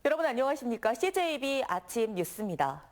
여러분 안녕하십니까? CJB 아침 뉴스입니다.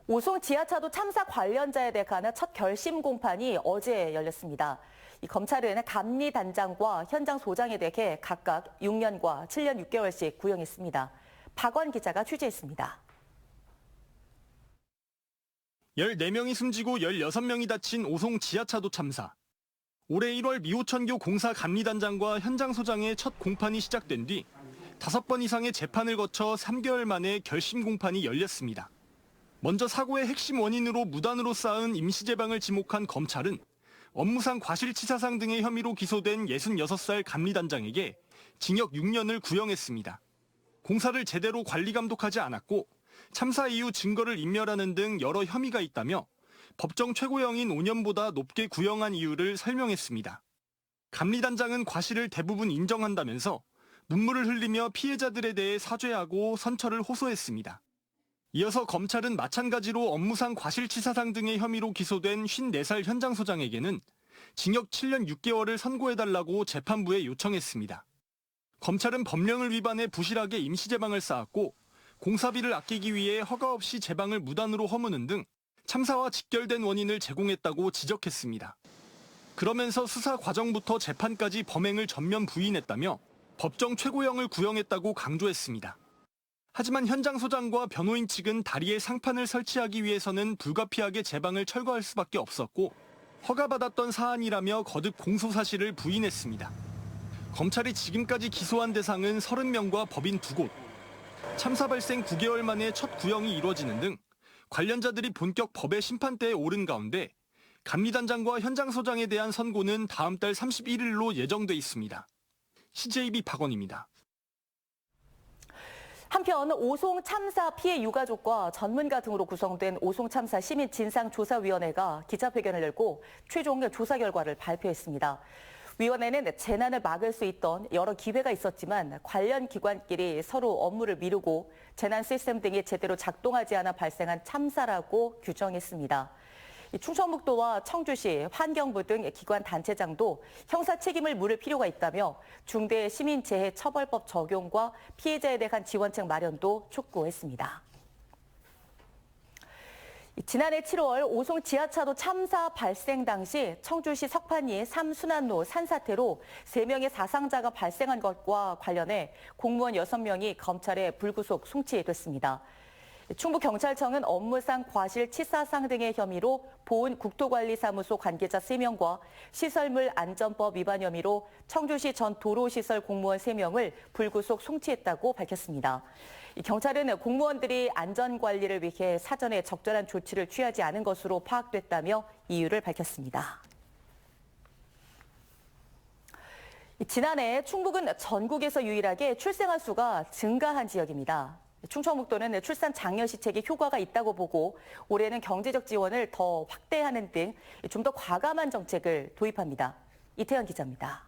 오송 지하차도 참사 관련자에 대한 첫 결심 공판이 어제 열렸습니다. 검찰은 감리 단장과 현장 소장에 대해 각각 6년과 7년 6개월씩 구형했습니다. 박원 기자가 취재했습니다. 14명이 숨지고 16명이 다친 오송 지하차도 참사. 올해 1월 미호천교 공사 감리단장과 현장 소장의 첫 공판이 시작된 뒤 5번 이상의 재판을 거쳐 3개월 만에 결심 공판이 열렸습니다. 먼저 사고의 핵심 원인으로 무단으로 쌓은 임시제방을 지목한 검찰은 업무상 과실치사상 등의 혐의로 기소된 66살 감리단장에게 징역 6년을 구형했습니다. 공사를 제대로 관리 감독하지 않았고 참사 이후 증거를 인멸하는 등 여러 혐의가 있다며 법정 최고형인 5년보다 높게 구형한 이유를 설명했습니다. 감리단장은 과실을 대부분 인정한다면서 눈물을 흘리며 피해자들에 대해 사죄하고 선처를 호소했습니다. 이어서 검찰은 마찬가지로 업무상 과실치사상 등의 혐의로 기소된 54살 현장 소장에게는 징역 7년 6개월을 선고해달라고 재판부에 요청했습니다. 검찰은 법령을 위반해 부실하게 임시제방을 쌓았고 공사비를 아끼기 위해 허가 없이 제방을 무단으로 허무는 등 참사와 직결된 원인을 제공했다고 지적했습니다. 그러면서 수사 과정부터 재판까지 범행을 전면 부인했다며 법정 최고형을 구형했다고 강조했습니다. 하지만 현장 소장과 변호인 측은 다리에 상판을 설치하기 위해서는 불가피하게 제방을 철거할 수밖에 없었고 허가받았던 사안이라며 거듭 공소 사실을 부인했습니다. 검찰이 지금까지 기소한 대상은 30명과 법인 2곳. 참사 발생 9개월 만에 첫 구형이 이루어지는 등 관련자들이 본격 법의 심판대에 오른 가운데 감리단장과 현장 소장에 대한 선고는 다음 달 31일로 예정돼 있습니다. CJB 박원입니다. 한편 오송 참사 피해 유가족과 전문가 등으로 구성된 오송 참사 시민 진상조사위원회가 기자회견을 열고 최종 조사 결과를 발표했습니다. 위원회는 재난을 막을 수 있던 여러 기회가 있었지만 관련 기관끼리 서로 업무를 미루고 재난 시스템 등이 제대로 작동하지 않아 발생한 참사라고 규정했습니다. 충청북도와 청주시, 환경부 등 기관 단체장도 형사 책임을 물을 필요가 있다며 중대시민재해처벌법 적용과 피해자에 대한 지원책 마련도 촉구했습니다. 지난해 7월 오송 지하차도 참사 발생 당시 청주시 석판리 3순환로 산사태로 3명의 사상자가 발생한 것과 관련해 공무원 6명이 검찰에 불구속 송치됐습니다. 충북경찰청은 업무상 과실치사상 등의 혐의로 보은국토관리사무소 관계자 3명과 시설물 안전법 위반 혐의로 청주시 전 도로시설 공무원 3명을 불구속 송치했다고 밝혔습니다. 경찰은 공무원들이 안전관리를 위해 사전에 적절한 조치를 취하지 않은 것으로 파악됐다며 이유를 밝혔습니다. 지난해 충북은 전국에서 유일하게 출생아 수가 증가한 지역입니다. 충청북도는 출산 장려 시책에 효과가 있다고 보고 올해는 경제적 지원을 더 확대하는 등 좀 더 과감한 정책을 도입합니다. 이태현 기자입니다.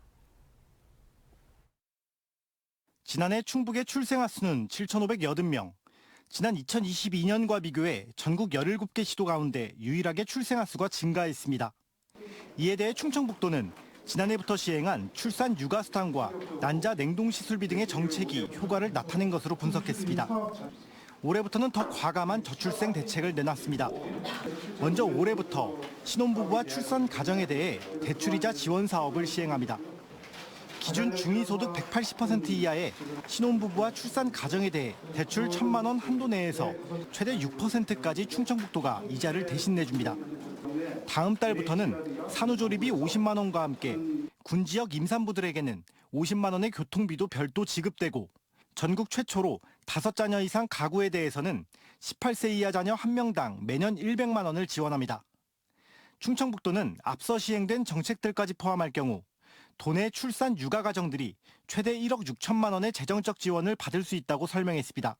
지난해 충북의 출생아 수는 7,580명. 지난 2022년과 비교해 전국 17개 시도 가운데 유일하게 출생아 수가 증가했습니다. 이에 대해 충청북도는 지난해부터 시행한 출산 육아 수당과 난자 냉동시술비 등의 정책이 효과를 나타낸 것으로 분석했습니다. 올해부터는 더 과감한 저출생 대책을 내놨습니다. 먼저 올해부터 신혼부부와 출산 가정에 대해 대출이자 지원 사업을 시행합니다. 기준 중위소득 180% 이하의 신혼부부와 출산 가정에 대해 대출 1,000만 원 한도 내에서 최대 6%까지 충청북도가 이자를 대신 내줍니다. 다음 달부터는 산후조리비 50만 원과 함께 군 지역 임산부들에게는 50만 원의 교통비도 별도 지급되고 전국 최초로 5자녀 이상 가구에 대해서는 18세 이하 자녀 1명당 매년 100만 원을 지원합니다. 충청북도는 앞서 시행된 정책들까지 포함할 경우 도내 출산 육아 가정들이 최대 1억 6천만 원의 재정적 지원을 받을 수 있다고 설명했습니다.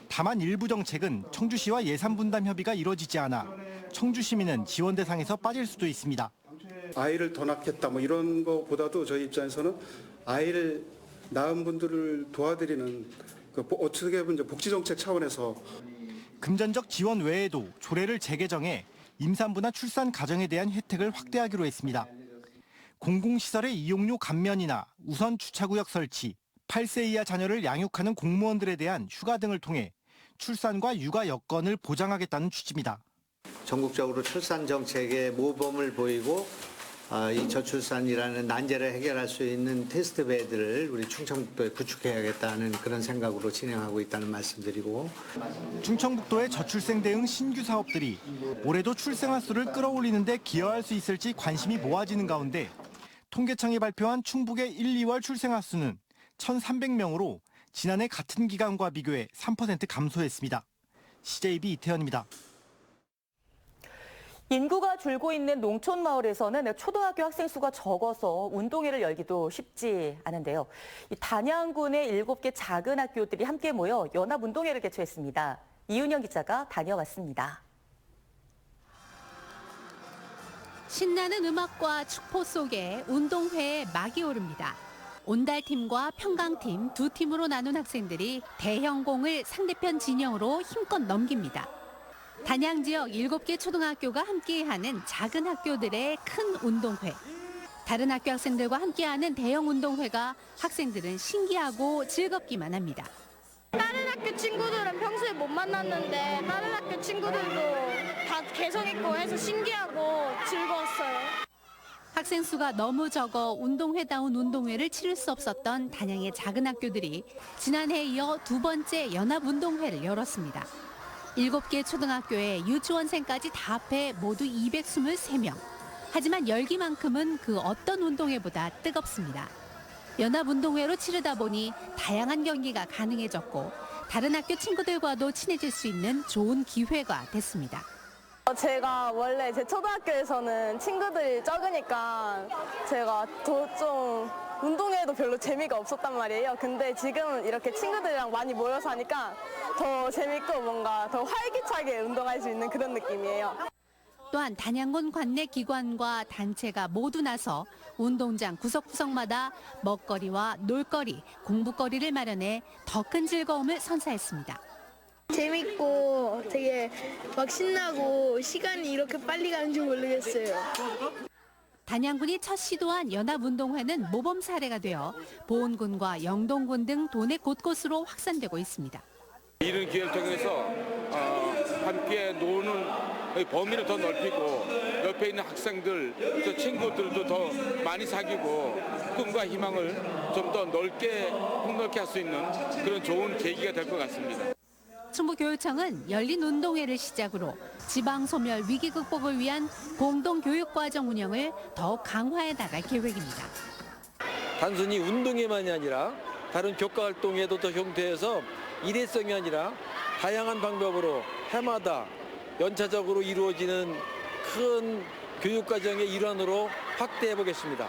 다만 일부 정책은 청주시와 예산 분담 협의가 이뤄지지 않아 청주 시민은 지원 대상에서 빠질 수도 있습니다. 아이를 더 낳겠다 이런 것보다도 저희 입장에서는 아이를 낳은 분들을 도와드리는 어떻게 보면 복지 정책 차원에서 금전적 지원 외에도 조례를 재개정해 임산부나 출산 가정에 대한 혜택을 확대하기로 했습니다. 공공시설의 이용료 감면이나 우선 주차구역 설치, 8세 이하 자녀를 양육하는 공무원들에 대한 휴가 등을 통해 출산과 육아 여건을 보장하겠다는 취지입니다. 전국적으로 출산 정책에 모범을 보이고 이 저출산이라는 난제를 해결할 수 있는 테스트 베드를 우리 충청북도에 구축해야겠다는 그런 생각으로 진행하고 있다는 말씀드리고, 충청북도의 저출생 대응 신규 사업들이 올해도 출생아 수를 끌어올리는 데 기여할 수 있을지 관심이 모아지는 가운데 통계청이 발표한 충북의 1, 2월 출생아 수는 1,300명으로 지난해 같은 기간과 비교해 3% 감소했습니다. CJB 이태현입니다. 인구가 줄고 있는 농촌 마을에서는 초등학교 학생 수가 적어서 운동회를 열기도 쉽지 않은데요. 이 단양군의 7개 작은 학교들이 함께 모여 연합운동회를 개최했습니다. 이윤영 기자가 다녀왔습니다. 신나는 음악과 축포 속에 운동회에 막이 오릅니다. 온달팀과 평강팀 두 팀으로 나눈 학생들이 대형 공을 상대편 진영으로 힘껏 넘깁니다. 단양 지역 7개 초등학교가 함께하는 작은 학교들의 큰 운동회. 다른 학교 학생들과 함께하는 대형 운동회가 학생들은 신기하고 즐겁기만 합니다. 다른 학교 친구들은 평소에 못 만났는데 다른 학교 친구들도 다 개성 있고 해서 신기하고 즐거웠어요. 학생 수가 너무 적어 운동회다운 운동회를 치를 수 없었던 단양의 작은 학교들이 지난해에 이어 두 번째 연합운동회를 열었습니다. 7개 초등학교에 유치원생까지 다 합해 모두 223명. 하지만 열기만큼은 그 어떤 운동회보다 뜨겁습니다. 연합운동회로 치르다 보니 다양한 경기가 가능해졌고 다른 학교 친구들과도 친해질 수 있는 좋은 기회가 됐습니다. 제가 원래 제 초등학교에서는 친구들이 적으니까 제가 더 좀 운동회도 별로 재미가 없었단 말이에요. 근데 지금 이렇게 친구들이랑 많이 모여서 하니까 더 재밌고 뭔가 더 활기차게 운동할 수 있는 그런 느낌이에요. 또한 단양군 관내 기관과 단체가 모두 나서 운동장 구석구석마다 먹거리와 놀거리, 공부거리를 마련해 더 큰 즐거움을 선사했습니다. 재밌고 되게 막 신나고 시간이 이렇게 빨리 가는 줄 모르겠어요. 단양군이 첫 시도한 연합운동회는 모범 사례가 되어 보은군과 영동군 등 도내 곳곳으로 확산되고 있습니다. 이런 기회를 통해서 함께 노는 범위를 더 넓히고 옆에 있는 학생들, 또 친구들도 더 많이 사귀고 꿈과 희망을 좀 더 넓게 폭넓게 할 수 있는 그런 좋은 계기가 될 것 같습니다. 충북교육청은 열린 운동회를 시작으로 지방 소멸 위기 극복을 위한 공동교육과정 운영을 더욱 강화해 나갈 계획입니다. 단순히 운동회만이 아니라 다른 교과 활동에도 더 형태해서 일회성이 아니라 다양한 방법으로 해마다 연차적으로 이루어지는 큰 교육과정의 일환으로 확대해 보겠습니다.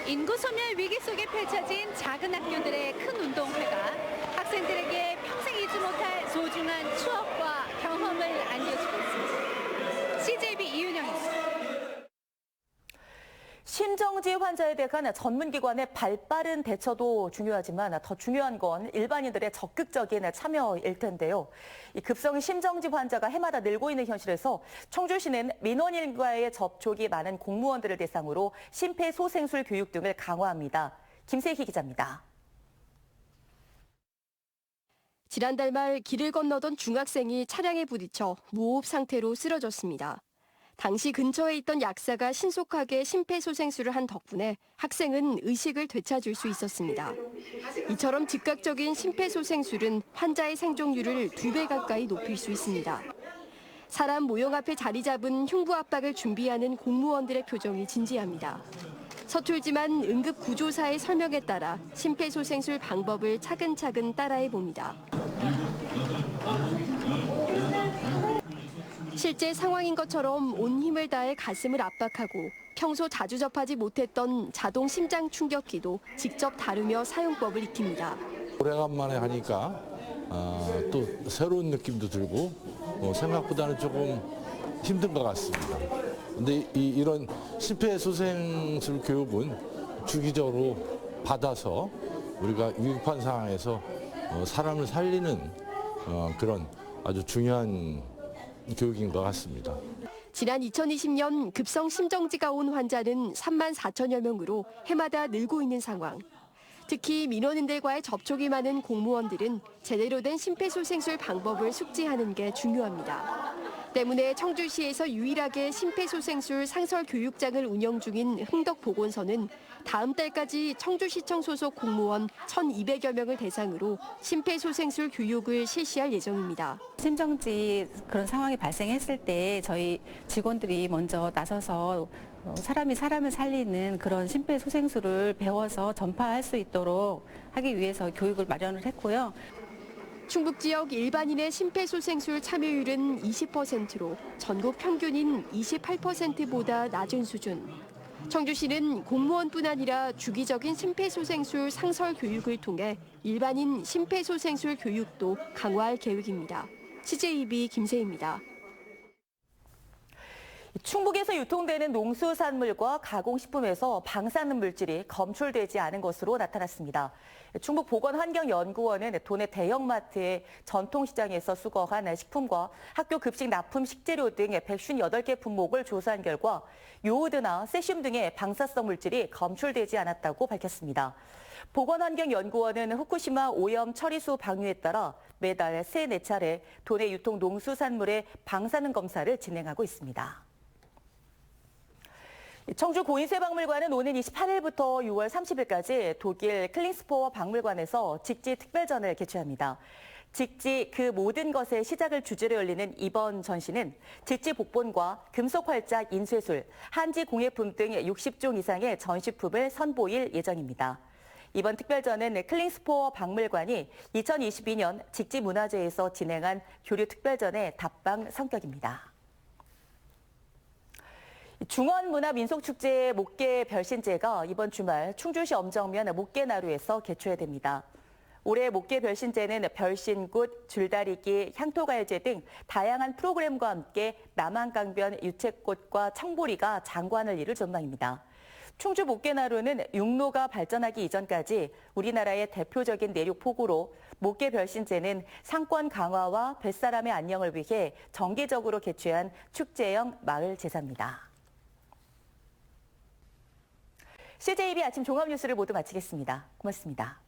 인구 소멸 위기 속에 펼쳐진 작은 학교들의 큰 운동회가 학생들에게 평생 잊지 못할 소중한 추억과 경험을 안겨주고 있습니다. CJB 이윤영입니다. 심정지 환자에 대한 전문기관의 발빠른 대처도 중요하지만 더 중요한 건 일반인들의 적극적인 참여일 텐데요. 이 급성 심정지 환자가 해마다 늘고 있는 현실에서 청주시는 민원인과의 접촉이 많은 공무원들을 대상으로 심폐소생술 교육 등을 강화합니다. 김세희 기자입니다. 지난달 말 길을 건너던 중학생이 차량에 부딪혀 무호흡 상태로 쓰러졌습니다. 당시 근처에 있던 약사가 신속하게 심폐소생술을 한 덕분에 학생은 의식을 되찾을 수 있었습니다. 이처럼 즉각적인 심폐소생술은 환자의 생존율을 2배 가까이 높일 수 있습니다. 사람 모형 앞에 자리 잡은 흉부 압박을 준비하는 공무원들의 표정이 진지합니다. 서툴지만 응급 구조사의 설명에 따라 심폐소생술 방법을 차근차근 따라해 봅니다. 실제 상황인 것처럼 온 힘을 다해 가슴을 압박하고 평소 자주 접하지 못했던 자동 심장 충격기도 직접 다루며 사용법을 익힙니다. 오래간만에 하니까 또 새로운 느낌도 들고 생각보다는 조금 힘든 것 같습니다. 근데 이런 심폐소생술 교육은 주기적으로 받아서 우리가 위급한 상황에서 사람을 살리는 그런 아주 중요한 교육인 것 같습니다. 지난 2020년 급성 심정지가 온 환자는 3만 4천여 명으로 해마다 늘고 있는 상황. 특히 민원인들과의 접촉이 많은 공무원들은 제대로 된 심폐소생술 방법을 숙지하는 게 중요합니다. 때문에 청주시에서 유일하게 심폐소생술 상설 교육장을 운영 중인 흥덕보건소는 다음 달까지 청주시청 소속 공무원 1,200여 명을 대상으로 심폐소생술 교육을 실시할 예정입니다. 심정지 그런 상황이 발생했을 때 저희 직원들이 먼저 나서서 사람이 사람을 살리는 그런 심폐소생술을 배워서 전파할 수 있도록 하기 위해서 교육을 마련을 했고요. 충북 지역 일반인의 심폐소생술 참여율은 20%로 전국 평균인 28%보다 낮은 수준. 청주시는 공무원뿐 아니라 주기적인 심폐소생술 상설 교육을 통해 일반인 심폐소생술 교육도 강화할 계획입니다. CJB 김세희입니다. 충북에서 유통되는 농수산물과 가공식품에서 방사능 물질이 검출되지 않은 것으로 나타났습니다. 충북보건환경연구원은 도내 대형마트의 전통시장에서 수거한 식품과 학교 급식 납품 식재료 등 158개 품목을 조사한 결과 요오드나 세슘 등의 방사성 물질이 검출되지 않았다고 밝혔습니다. 보건환경연구원은 후쿠시마 오염 처리수 방류에 따라 매달 3-4차례 도내 유통 농수산물의 방사능 검사를 진행하고 있습니다. 청주 고인쇄박물관은 오는 28일부터 6월 30일까지 독일 클린스포어 박물관에서 직지 특별전을 개최합니다. 직지 그 모든 것의 시작을 주제로 열리는 이번 전시는 직지 복본과 금속 활작 인쇄술, 한지 공예품 등 60종 이상의 전시품을 선보일 예정입니다. 이번 특별전은 클린스포어 박물관이 2022년 직지 문화제에서 진행한 교류 특별전의 답방 성격입니다. 중원문화민속축제의 목계 별신제가 이번 주말 충주시 엄정면 목계나루에서 개최됩니다. 올해 목계 별신제는 별신굿, 줄다리기, 향토가요제 등 다양한 프로그램과 함께 남한강변 유채꽃과 청보리가 장관을 이룰 전망입니다. 충주 목계나루는 육로가 발전하기 이전까지 우리나라의 대표적인 내륙 포구로 목계 별신제는 상권 강화와 뱃사람의 안녕을 위해 정기적으로 개최한 축제형 마을 제사입니다. CJB 아침 종합뉴스를 모두 마치겠습니다. 고맙습니다.